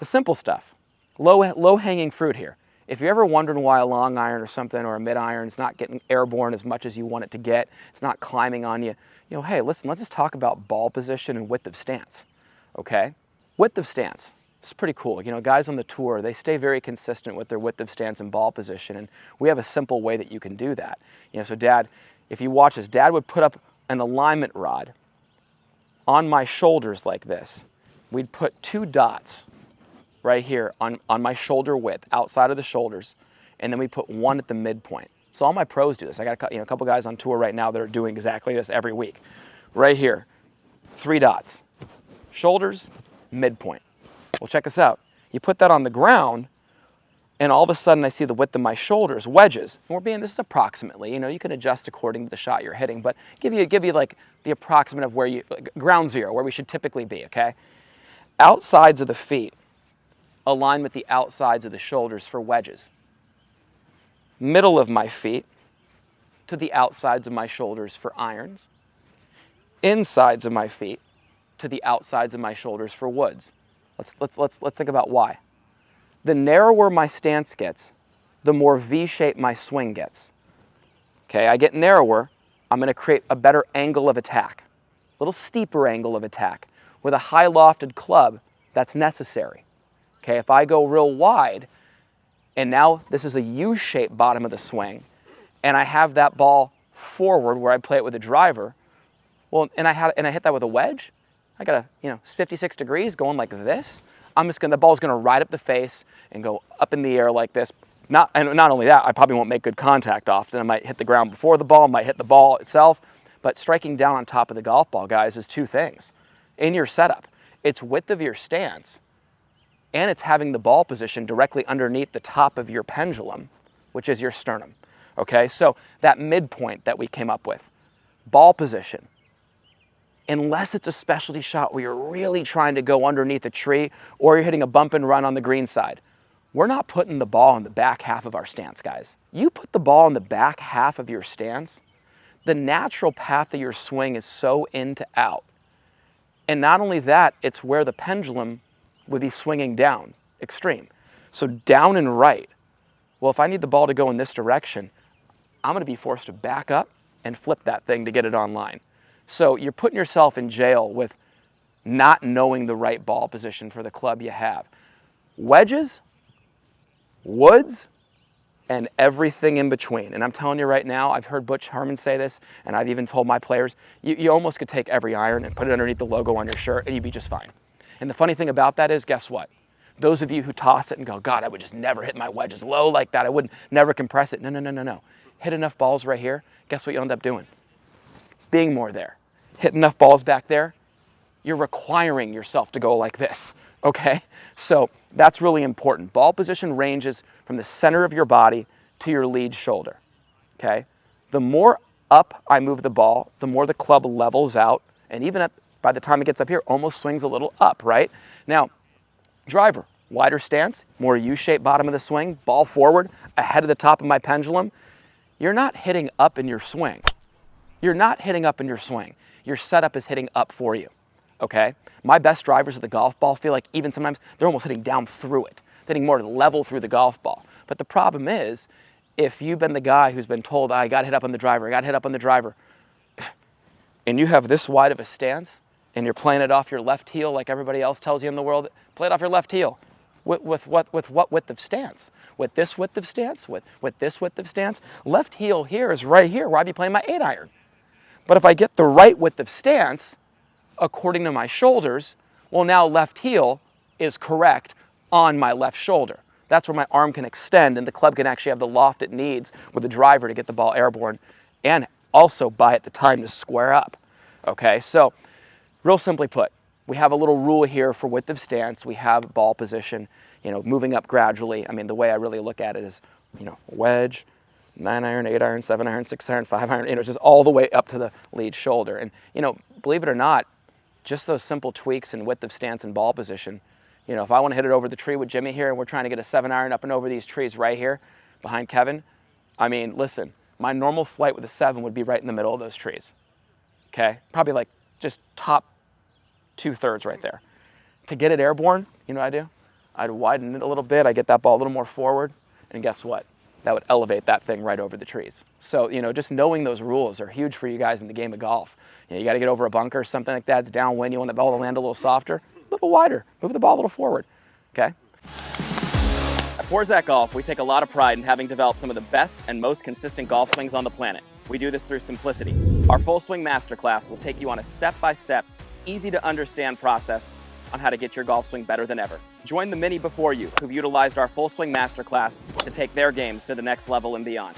The simple stuff, low hanging fruit here. If you're ever wondering why a long iron or something or a mid iron is not getting airborne as much as you want it to get, it's not climbing on you, hey, listen, let's just talk about ball position and width of stance, okay? Width of stance, it's pretty cool. Guys on the tour, they stay very consistent with their width of stance and ball position, and we have a simple way that you can do that. So Dad, if you watch this, Dad would put up an alignment rod on my shoulders like this. We'd put 2 dots right here on my shoulder width, outside of the shoulders, and then we put 1 at the midpoint. So all my pros do this. I got a couple guys on tour right now that are doing exactly this every week. Right here, 3 dots, shoulders, midpoint. Well, check this out. You put that on the ground, and all of a sudden I see the width of my shoulders, wedges. And this is approximately, you can adjust according to the shot you're hitting, but give you like the approximate of where ground zero, where we should typically be, okay? Outsides of the feet align with the outsides of the shoulders for wedges. Middle of my feet to the outsides of my shoulders for irons. Insides of my feet to the outsides of my shoulders for woods. Let's think about why. The narrower my stance gets, the more V-shaped my swing gets. Okay, I get narrower, I'm going to create a better angle of attack, a little steeper angle of attack. With a high lofted club, that's necessary. Okay, if I go real wide, and now this is a U-shaped bottom of the swing, and I have that ball forward where I play it with a driver, well, and I hit that with a wedge, I got 56 degrees going like this. The ball's gonna ride up the face and go up in the air like this. Not only that, I probably won't make good contact often. I might hit the ground before the ball, might hit the ball itself, but striking down on top of the golf ball, guys, is 2 things. In your setup, it's width of your stance, and it's having the ball position directly underneath the top of your pendulum, which is your sternum, okay? So that midpoint that we came up with, ball position, unless it's a specialty shot where you're really trying to go underneath a tree or you're hitting a bump and run on the green side, we're not putting the ball in the back half of our stance, guys. You put the ball in the back half of your stance, the natural path of your swing is so in to out. And not only that, it's where the pendulum would be swinging down, extreme. So down and right. Well, if I need the ball to go in this direction, I'm gonna be forced to back up and flip that thing to get it online. So you're putting yourself in jail with not knowing the right ball position for the club you have. Wedges, woods, and everything in between. And I'm telling you right now, I've heard Butch Harmon say this, and I've even told my players, you almost could take every iron and put it underneath the logo on your shirt and you'd be just fine. And the funny thing about that is, guess what? Those of you who toss it and go, God, I would just never hit my wedges low like that. I would never compress it. No. Hit enough balls right here. Guess what you end up doing? Being more there. Hit enough balls back there. You're requiring yourself to go like this, okay? So that's really important. Ball position ranges from the center of your body to your lead shoulder, okay? The more up I move the ball, the more the club levels out, and even by the time it gets up here, almost swings a little up, right? Now, driver, wider stance, more U-shaped bottom of the swing, ball forward, ahead of the top of my pendulum. You're not hitting up in your swing. You're not hitting up in your swing. Your setup is hitting up for you, okay? My best drivers of the golf ball feel like even sometimes they're almost hitting down through it, hitting more level through the golf ball. But the problem is, if you've been the guy who's been told, I got to hit up on the driver, and you have this wide of a stance, and you're playing it off your left heel like everybody else tells you in the world, play it off your left heel. With what width of stance? With this width of stance? With this width of stance? Left heel here is right here where I'd be playing my 8-iron. But if I get the right width of stance, according to my shoulders, well, now left heel is correct on my left shoulder. That's where my arm can extend and the club can actually have the loft it needs with the driver to get the ball airborne and also buy it the time to square up. Okay, so real simply put, we have a little rule here for width of stance. We have ball position, moving up gradually. I mean, the way I really look at it is, wedge, 9-iron, 8-iron, 7-iron, 6-iron, 5-iron, just all the way up to the lead shoulder. And, believe it or not, just those simple tweaks in width of stance and ball position, if I want to hit it over the tree with Jimmy here and we're trying to get a 7-iron up and over these trees right here behind Kevin, I mean, listen, my normal flight with a 7 would be right in the middle of those trees, okay? Probably like just top 2/3 right there. To get it airborne, you know what I do? I'd widen it a little bit, I get that ball a little more forward, and guess what? That would elevate that thing right over the trees. So, just knowing those rules are huge for you guys in the game of golf. You got to get over a bunker, something like that, it's downwind, you want the ball to land a little softer, a little wider, move the ball a little forward, okay? At Porzak Golf, we take a lot of pride in having developed some of the best and most consistent golf swings on the planet. We do this through simplicity. Our Full Swing Masterclass will take you on a step-by-step, easy-to-understand process on how to get your golf swing better than ever. Join the many before you who've utilized our Full Swing Masterclass to take their games to the next level and beyond.